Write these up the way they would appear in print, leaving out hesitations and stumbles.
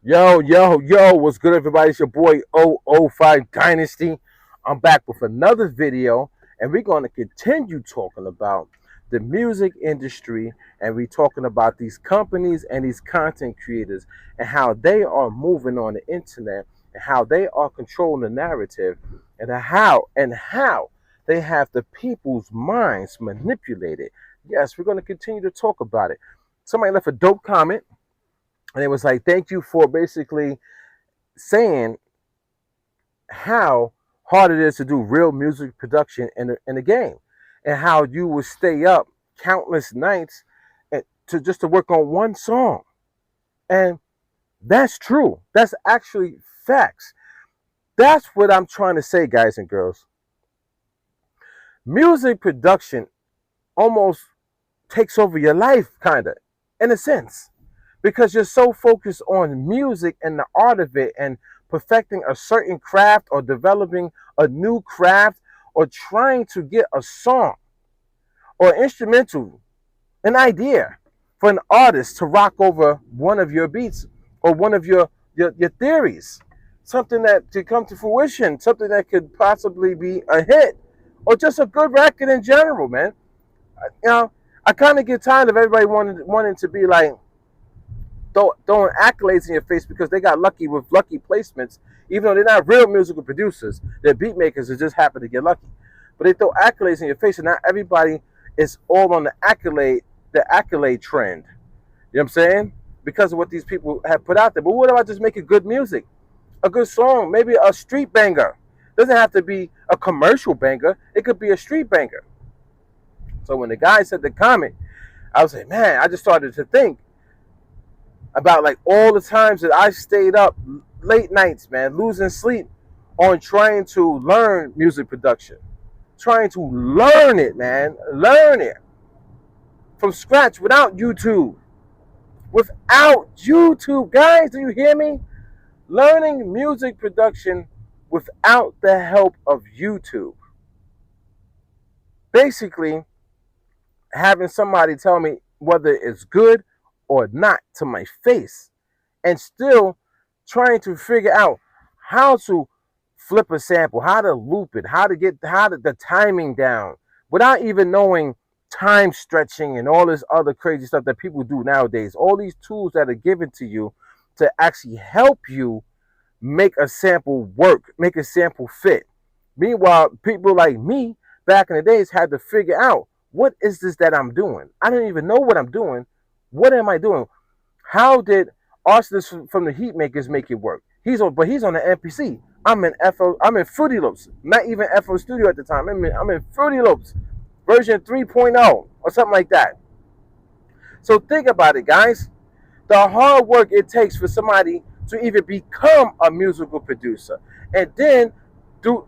Yo, what's good, everybody? It's your boy 005 Dynasty. I'm back with another video, and we're going to continue talking about the music industry, and we're talking about these companies and these content creators and how they are moving on the internet and how they are controlling the narrative and how they have the people's minds manipulated. Yes, we're going to continue to talk about it. Somebody left a dope comment and it was like, thank you for basically saying how hard it is to do real music production in the game, and how you would stay up countless nights to work on one song. And that's true. That's actually facts. That's what I'm trying to say, guys and girls. Music production almost takes over your life, kind of, in a sense, because you're so focused on music and the art of it and perfecting a certain craft or developing a new craft or trying to get a song or instrumental, an idea for an artist to rock over one of your beats or one of your theories, something that to come to fruition, something that could possibly be a hit or just a good record in general, man. You know, I kind of get tired of everybody wanting to be like throwing accolades in your face because they got lucky with lucky placements, even though they're not real musical producers. They're beat makers that just happen to get lucky. But they throw accolades in your face, and not everybody is all on the accolade trend. You know what I'm saying? Because of what these people have put out there. But what about just making good music? A good song, maybe a street banger. Doesn't have to be a commercial banger. It could be a street banger. So when the guy said the comment, I was like, man, I just started to think about like all the times that I stayed up late nights, man, losing sleep on trying to learn music production, trying to learn it, man, learn it from scratch without YouTube. Without YouTube, guys, do you hear me? Learning music production without the help of YouTube. Basically, having somebody tell me whether it's good or not to my face, and still trying to figure out how to flip a sample, how to loop it, how to the timing down without even knowing time stretching and all this other crazy stuff that people do nowadays. All these tools that are given to you to actually help you make a sample work, make a sample fit. Meanwhile, people like me back in the days had to figure out, what is this that I'm doing? I don't even know what I'm doing. What am I doing? How did Arsonist from the Heat Makers make it work? He's on the MPC. I'm in FO. I'm in Fruity Loops. Not even FO Studio at the time. I'm in Fruity Loops, version 3.0 or something like that. So think about it, guys. The hard work it takes for somebody to even become a musical producer, and then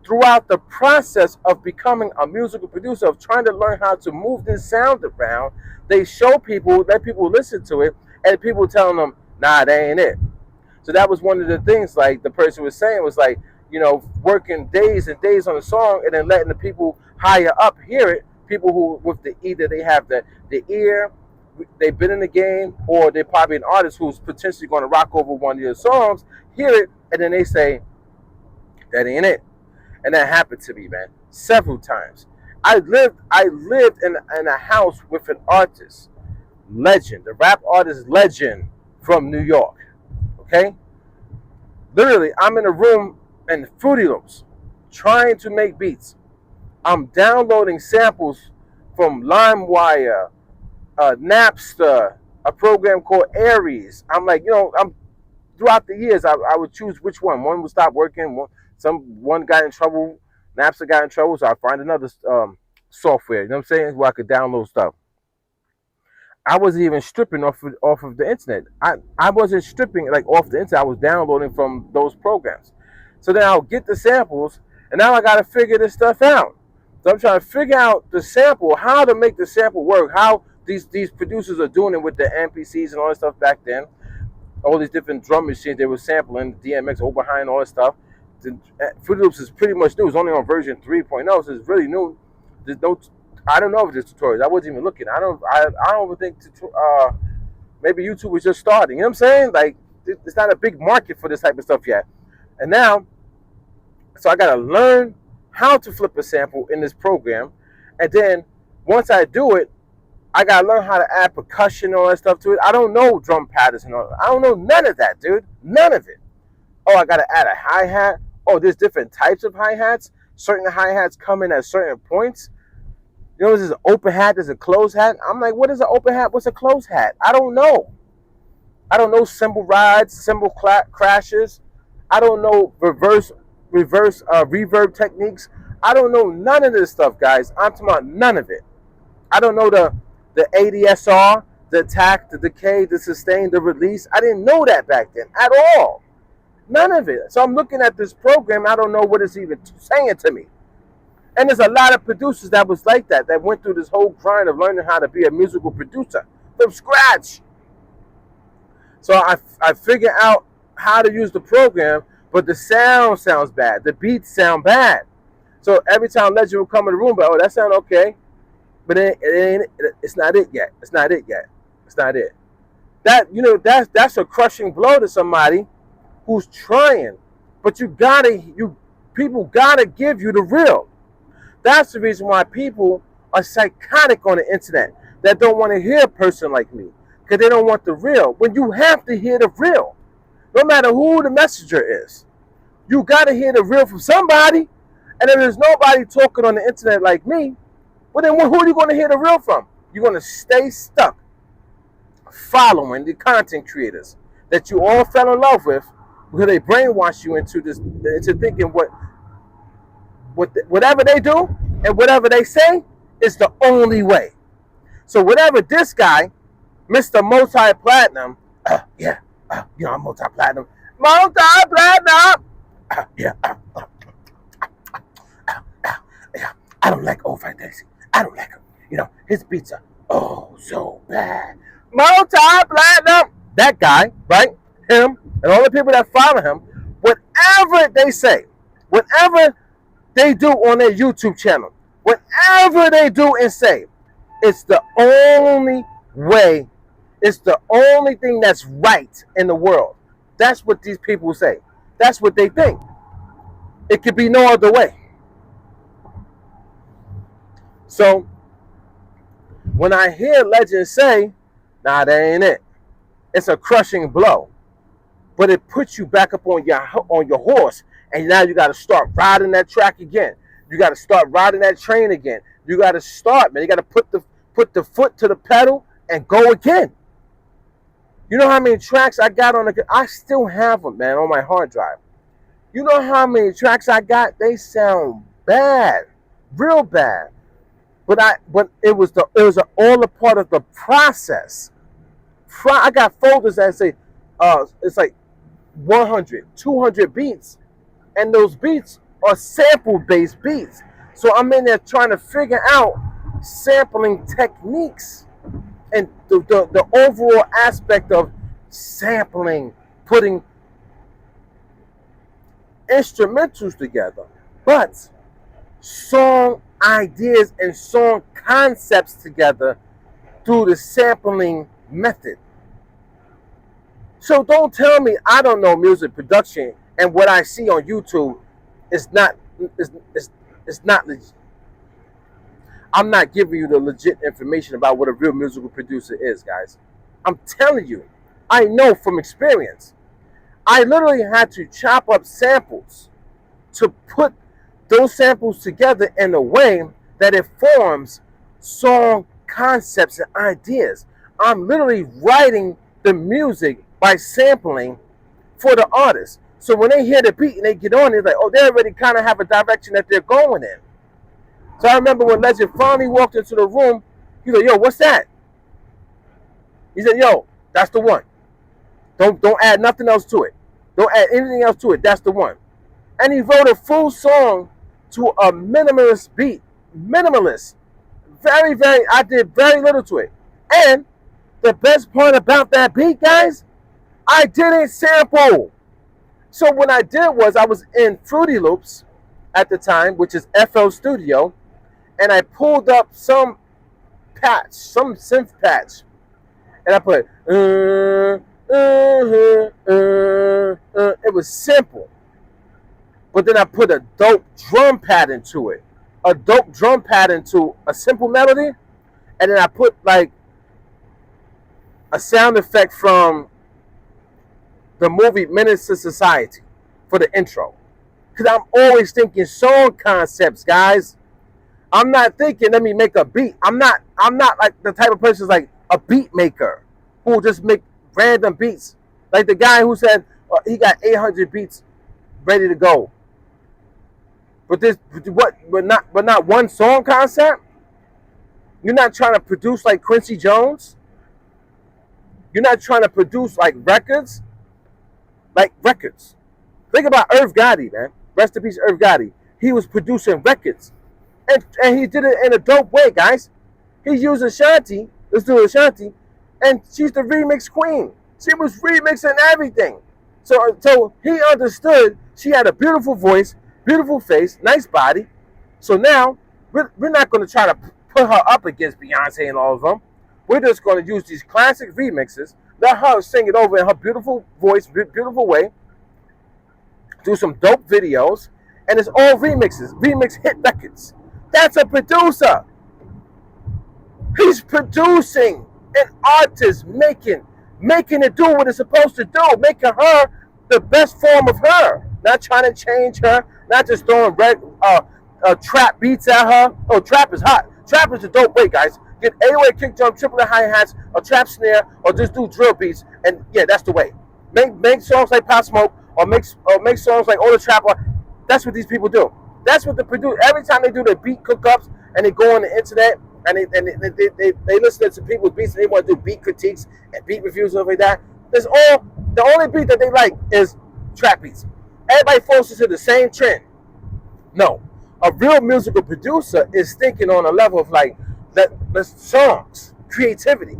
throughout the process of becoming a musical producer, of trying to learn how to move this sound around, they show people, let people listen to it, and people telling them, nah, that ain't it. So that was one of the things, like the person was saying, was like, working days and days on a song and then letting the people higher up hear it, people who with the either they have the ear, they've been in the game, or they're probably an artist who's potentially going to rock over one of your songs, hear it, and then they say, that ain't it. And that happened to me, man, several times. I lived in a house with an artist, legend, the rap artist legend from New York. Okay? Literally, I'm in a room in Fruity Loops trying to make beats. I'm downloading samples from LimeWire, Napster, a program called Aries. I'm like, I'm throughout the years, I would choose which one. One would stop working. One got in trouble. Napster got in trouble, so I find another software. You know what I'm saying? Where I could download stuff. I wasn't even stripping off of the internet. I wasn't stripping like off the internet. I was downloading from those programs. So then I'll get the samples, and now I got to figure this stuff out. So I'm trying to figure out the sample, how to make the sample work, how these producers are doing it with the MPCs and all that stuff back then. All these different drum machines they were sampling, DMX, Oberheim, all that stuff. Fruity Loops is pretty much new. It's only on version 3.0, so it's really new. There's no, I don't know if there's tutorials. I wasn't even looking. I don't even think maybe YouTube was just starting. You know what I'm saying? Like, There's not a big market for this type of stuff yet. And now, so I gotta learn how to flip a sample in this program, and then once I do it, I gotta learn how to add percussion and all that stuff to it. I don't know drum patterns and all that. I don't know none of that, dude. None of it. Oh, I gotta add a hi-hat. Oh, there's different types of hi-hats. Certain hi-hats come in at certain points. You know, there's an open hat, there's a closed hat. I'm like, what is an open hat? What's a closed hat? I don't know. I don't know cymbal rides, cymbal crashes. I don't know reverse reverb techniques. I don't know none of this stuff, guys. I'm talking about none of it. I don't know the ADSR, the attack, the decay, the sustain, the release. I didn't know that back then at all. None of it. So I'm looking at this program. I don't know what it's even saying to me. And there's a lot of producers that was like that went through this whole grind of learning how to be a musical producer from scratch. So I figured out how to use the program, but the sound sounds bad. The beats sound bad. So every time Legend will come in the room, but oh, that sound okay, but it's not it yet. It's not it yet. It's not it. That's a crushing blow to somebody who's trying, but people gotta give you the real. That's the reason why people are psychotic on the internet that don't want to hear a person like me, because they don't want the real. When you have to hear the real, no matter who the messenger is, you gotta hear the real from somebody. And if there's nobody talking on the internet like me, well then who are you going to hear the real from? You're going to stay stuck following the content creators that you all fell in love with, because they brainwash you into thinking whatever they do and whatever they say is the only way. So whatever this guy, Mr. Multi-Platinum, I'm multi-platinum, I don't like Old Dynasty. I don't like him. His beats are so bad. Multi-platinum. That guy, right? Him and all the people that follow him, whatever they say, whatever they do on their YouTube channel, whatever they do and say, it's the only way. It's the only thing that's right in the world. That's what these people say. That's what they think. It could be no other way. So when I hear Legend say, nah, that ain't it, it's a crushing blow. But it puts you back up on your horse, and now you got to start riding that track again. You got to start riding that train again. You got to start, man. You got to put the foot to the pedal and go again. You know how many tracks I got I still have them, man, on my hard drive. You know how many tracks I got? They sound bad, real bad. But it was all a part of the process. I got folders that say it's like 100, 200 beats, and those beats are sample-based beats. So I'm in there trying to figure out sampling techniques and the overall aspect of sampling, putting instrumentals together, but song ideas and song concepts together through the sampling method. So don't tell me I don't know music production and what I see on YouTube is not legit. I'm not giving you the legit information about what a real musical producer is, guys. I'm telling you, I know from experience. I literally had to chop up samples to put those samples together in a way that it forms song concepts and ideas. I'm literally writing the music by sampling for the artist. So when they hear the beat and they get on, they're like, oh, they already kind of have a direction that they're going in. So I remember when Legend finally walked into the room, he was like, yo, what's that? He said, yo, that's the one. Don't add nothing else to it. Don't add anything else to it. That's the one. And he wrote a full song to a minimalist beat. Minimalist. Very, very, I did very little to it. And the best part about that beat, guys, I didn't sample. So what I did was I was in Fruity Loops at the time, which is FL Studio, and I pulled up some patch, some synth patch, and I put was simple. But then I put a dope drum pattern to it. A dope drum pattern to a simple melody. And then I put like a sound effect from the movie Menace to Society for the intro. Because I'm always thinking song concepts, guys. I'm not thinking, let me make a beat. I'm not like the type of person who's like a beat maker who will just make random beats. Like the guy who said he got 800 beats ready to go. But not one song concept? You're not trying to produce like Quincy Jones? You're not trying to produce like records? Like records. Think about Irv Gotti, man. Rest in peace, Irv Gotti. He was producing records. And he did it in a dope way, guys. He used Ashanti, let's do Ashanti, and she's the remix queen. She was remixing everything. So he understood she had a beautiful voice, beautiful face, nice body. So now we're not going to try to put her up against Beyonce and all of them. We're just going to use these classic remixes, let her sing it over in her beautiful voice, beautiful way, do some dope videos, and it's all remixes, remix hit records. That's a producer. He's producing an artist, making it do what it's supposed to do, making her the best form of her. Not trying to change her, not just throwing trap beats at her. Oh, trap is hot. Trap is a dope way, guys. Get 808 kick drum, triple the hi-hats, or trap snare, or just do drill beats, and yeah, that's the way. Make songs like Pop Smoke, or make songs like All the Trap. That's what these people do. That's what they produce. Every time they do their beat cookups and they go on the internet and they listen to people's beats and they want to do beat critiques and beat reviews and stuff like that. The only beat that they like is trap beats. Everybody falls into the same trend. No, a real musical producer is thinking on a level of like the songs, creativity.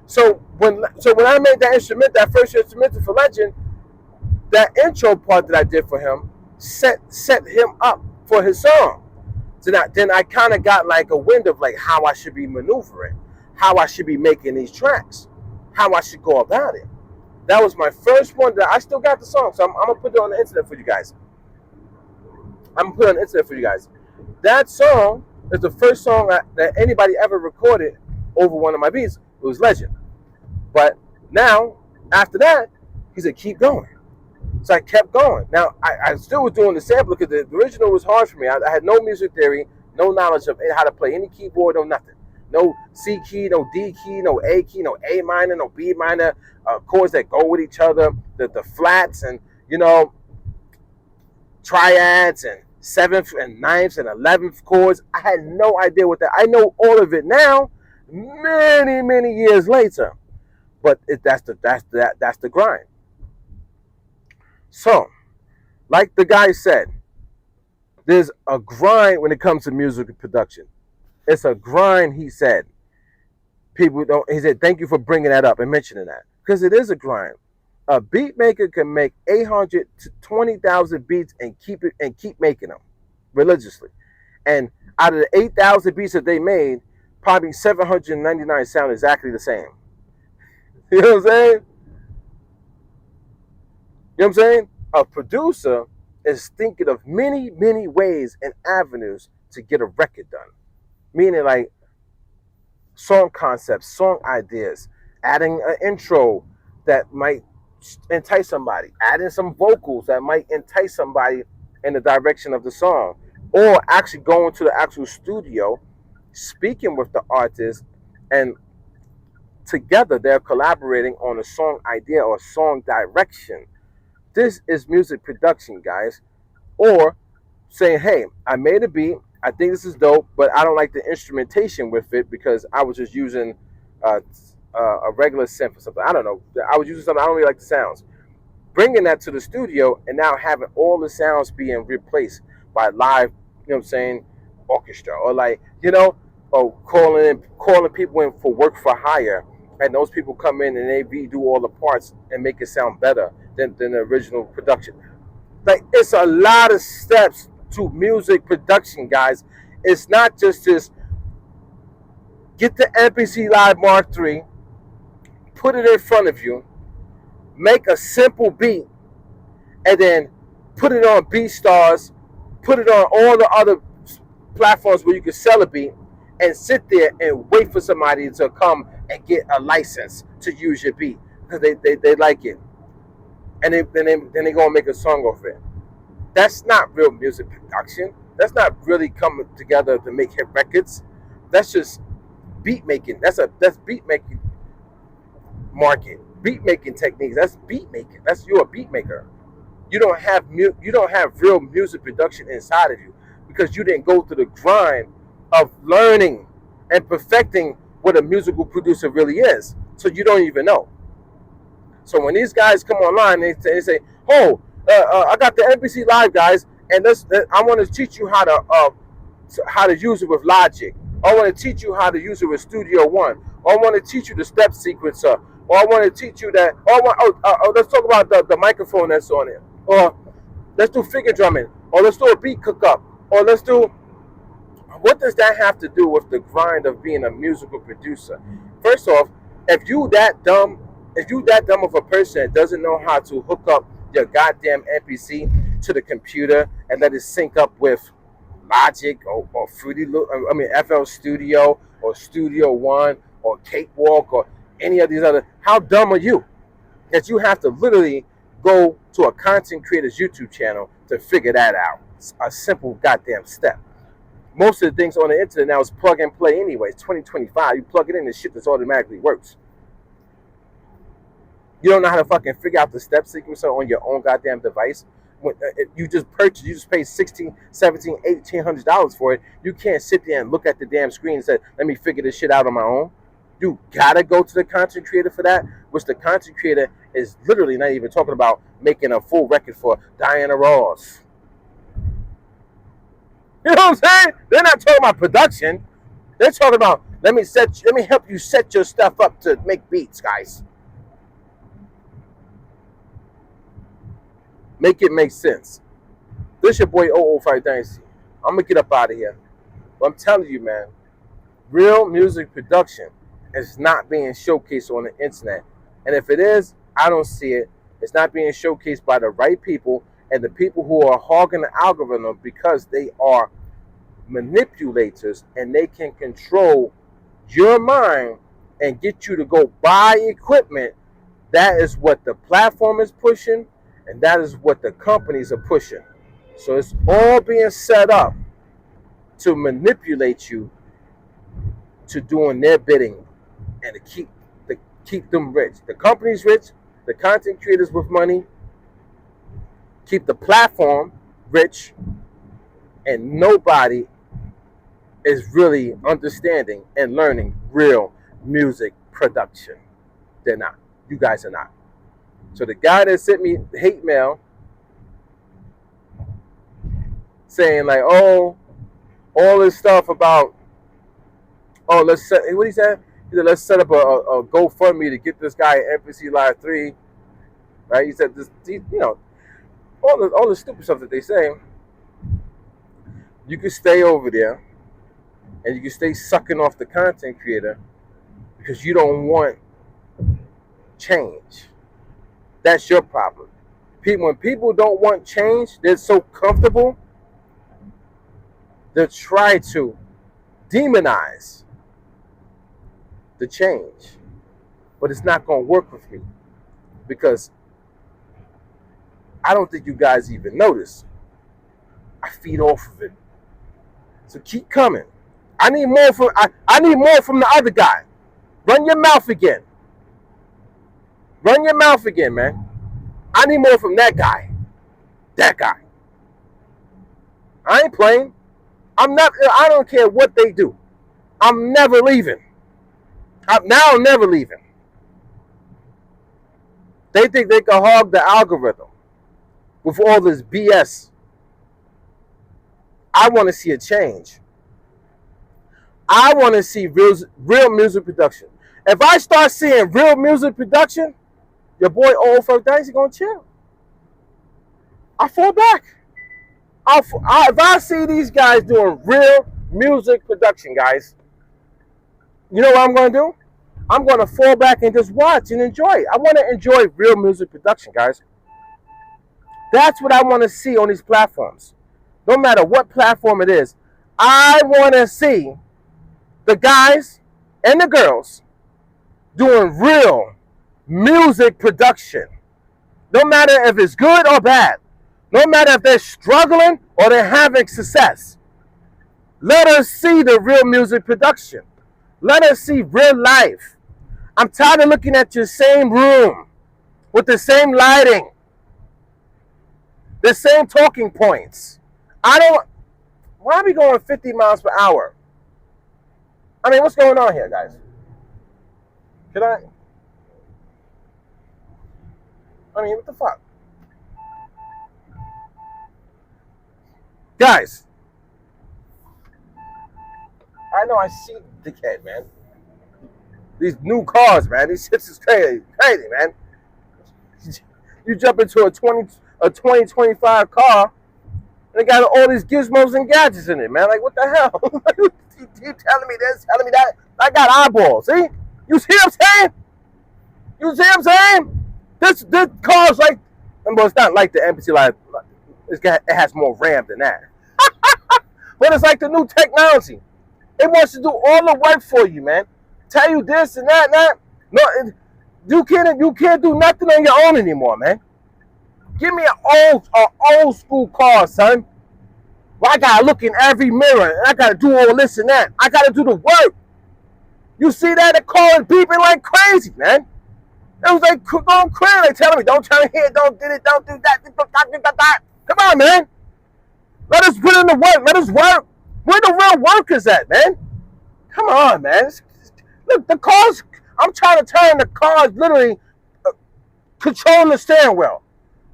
So when I made that first instrumental for Legend, that intro part that I did for him set him up for his song. Then I kind of got like a wind of like how I should be maneuvering, how I should be making these tracks, how I should go about it. That was my first one. That I still got the song, so I'm gonna put it on the internet for you guys. That song is the first song that anybody ever recorded over one of my beats. It was Legend. But now, after that, he said, keep going. So I kept going. Now, I still was doing the sample because the original was hard for me. I had no music theory, no knowledge of how to play any keyboard, no nothing. No C key, no D key, no A key, no A minor, no B minor, chords that go with each other, the flats and, triads and 7th and 9th and 11th chords. I had no idea what that. I know all of it now, many, many years later. But that's the grind. So, like the guy said, there's a grind when it comes to music production. It's a grind, he said. He said, thank you for bringing that up and mentioning that. Because it is a grind. A beat maker can make 800 to 20,000 beats and keep making them religiously. And out of the 8,000 beats that they made, probably 799 sound exactly the same. You know what I'm saying? You know what I'm saying? A producer is thinking of many, many ways and avenues to get a record done. Meaning like song concepts, song ideas, adding an intro that might entice somebody, adding some vocals that might entice somebody in the direction of the song, or actually going to the actual studio, speaking with the artist, and together they're collaborating on a song idea or song direction. This is music production, guys. Or saying, hey, I made a beat, I think this is dope, but I don't like the instrumentation with it because I was just using a regular synth or something. I don't know. I was using something, I don't really like the sounds. Bringing that to the studio and now having all the sounds being replaced by live, orchestra, or or calling people in for work for hire, and those people come in and they redo all the parts and make it sound better than the original production. Like, it's a lot of steps to music production, guys. It's not just this, get the MPC Live Mark III, put it in front of you, make a simple beat, and then put it on BeatStars, put it on all the other platforms where you can sell a beat, and sit there and wait for somebody to come and get a license to use your beat because they like it, and then they go and make a song off it. That's not real music production. That's not really coming together to make hit records. That's just beat making. That's beat making market, beat making techniques. That's beat making. You're a beat maker. You don't have real music production inside of you because you didn't go through the grind of learning and perfecting what a musical producer really is. So you don't even know. So when these guys come online, they say, "Oh, I got the MPC Live guys, and I want to teach you how to use it with Logic. I want to teach you how to use it with Studio One. Or I want to teach you the step sequencer. Or I want to teach you that. Let's talk about the microphone that's on it. Or let's do figure drumming. Or let's do a beat cook up. Or let's do." What does that have to do with the grind of being a musical producer? First off, if you that dumb of a person that doesn't know how to hook up your goddamn MPC to the computer and let it sync up with Logic or FL Studio or Studio One or Cakewalk or any of these other, how dumb are you that you have to literally go to a content creator's YouTube channel to figure that out? It's a simple goddamn step. Most of the things on the internet now is plug and play anyways. 2025, you plug it in and shit just automatically works. You don't know how to fucking figure out the step sequencer on your own goddamn device. When you just pay $16, $17, $1,800 for it. You can't sit there and look at the damn screen and say, "Let me figure this shit out on my own." You gotta go to the content creator for that, which the content creator is literally not even talking about making a full record for Diana Ross. You know what I'm saying? They're not talking about production. They're talking about let me help you set your stuff up to make beats, guys. Make it make sense. This your boy 005 Dynasty. I'm gonna get up out of here. But I'm telling you, man, real music production is not being showcased on the internet. And if it is, I don't see it. It's not being showcased by the right people and the people who are hogging the algorithm because they are manipulators and they can control your mind and get you to go buy equipment. That is what the platform is pushing, and that is what the companies are pushing. So it's all being set up to manipulate you to doing their bidding and to keep them rich. The companies rich, the content creators with money, keep the platform rich, and nobody is really understanding and learning real music production. They're not. You guys are not. So the guy that sent me hate mail saying like, "Oh, all this stuff about, what he said? He said, let's set up a GoFundMe to get this guy at MPC Live 3, right?" He said this, all the stupid stuff that they say. You can stay over there and you can stay sucking off the content creator because you don't want change. That's your problem. When people don't want change, they're so comfortable, they'll try to demonize the change. But it's not going to work with me because I don't think you guys even notice. I feed off of it. So keep coming. I need more from the other guy. Run your mouth again. Run your mouth again, man. I need more from that guy. That guy. I ain't playing. I don't care what they do. I'm never leaving. I'm never leaving. They think they can hog the algorithm with all this BS. I want to see a change. I want to see real music production. If I start seeing real music production, your boy Old Folk Dynasty gonna chill. I fall back. If I see these guys doing real music production, guys, you know what I'm gonna do? I'm gonna fall back and just watch and enjoy. I want to enjoy real music production, guys. That's what I want to see on these platforms. No matter what platform it is, I want to see the guys and the girls doing real music production. No matter if it's good or bad. No matter if they're struggling or they're having success. Let us see the real music production. Let us see real life. I'm tired of looking at your same room with the same lighting, the same talking points. Why are we going 50 miles per hour? I mean, what's going on here, guys? What the fuck? Guys, I know I see the dickhead, man. These new cars, man. These shits is crazy, man. You jump into a 2025 car, and it got all these gizmos and gadgets in it, man. Like, what the hell? You keep telling me this, telling me that. I got eyeballs, see? You see what I'm saying? You see what I'm saying? This car's like, well, it's not like the MPC line. It has more RAM than that. But it's like the new technology. It wants to do all the work for you, man. Tell you this and that and that. No, you can't do nothing on your own anymore, man. Give me an old school car, son. Well, I gotta look in every mirror and I gotta do all this and that. I gotta do the work. You see that? The car is beeping like crazy, man. It was like going crazy. They telling me, don't turn here, don't do it, don't do that. Come on, man. Let us put in the work. Let us work. Where the real workers at, man? Come on, man. Look, the cars. I'm trying to turn the cars literally controlling the steering wheel.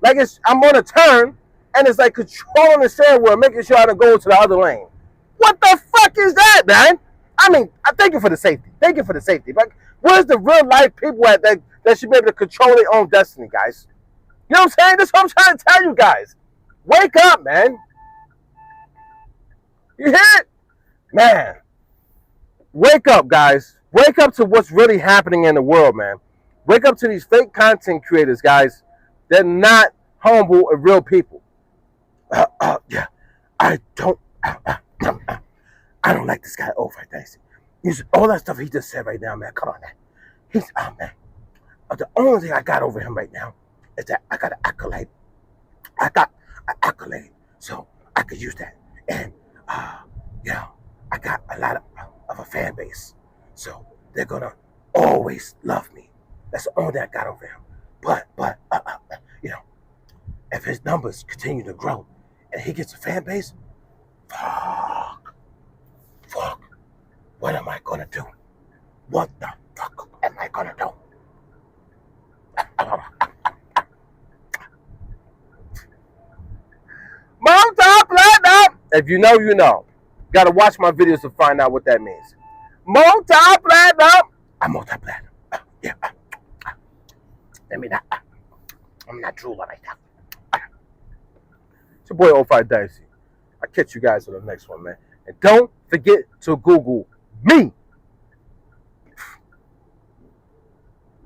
Like I'm on a turn, and it's like controlling the steering wheel, making sure I don't go to the other lane. What the fuck is that, man? I mean, I thank you for the safety. Thank you for the safety. But where's the real life people at that should be able to control their own destiny, guys? You know what I'm saying? That's what I'm trying to tell you guys. Wake up, man. You hear it? Man. Wake up, guys. Wake up to what's really happening in the world, man. Wake up to these fake content creators, guys. They're not humble and real people. Yeah. I don't like this guy over Dynasty. All that stuff he just said right now, man. Come on, man. Man. The only thing I got over him right now is that I got an accolade. I got an accolade, so I could use that. And, I got a lot of a fan base, so they're gonna always love me. That's the only thing I got over him. But, if his numbers continue to grow and he gets a fan base, fuck, what am I gonna do? What the fuck am I gonna do? Multi-platinum. If you know, you know. Gotta watch my videos to find out what that means. Multi-platinum. I'm multi-platinum. Let me not. I'm not drooling like that. It's your boy 05 Dynasty. I'll catch you guys on the next one, man. And don't forget to Google me.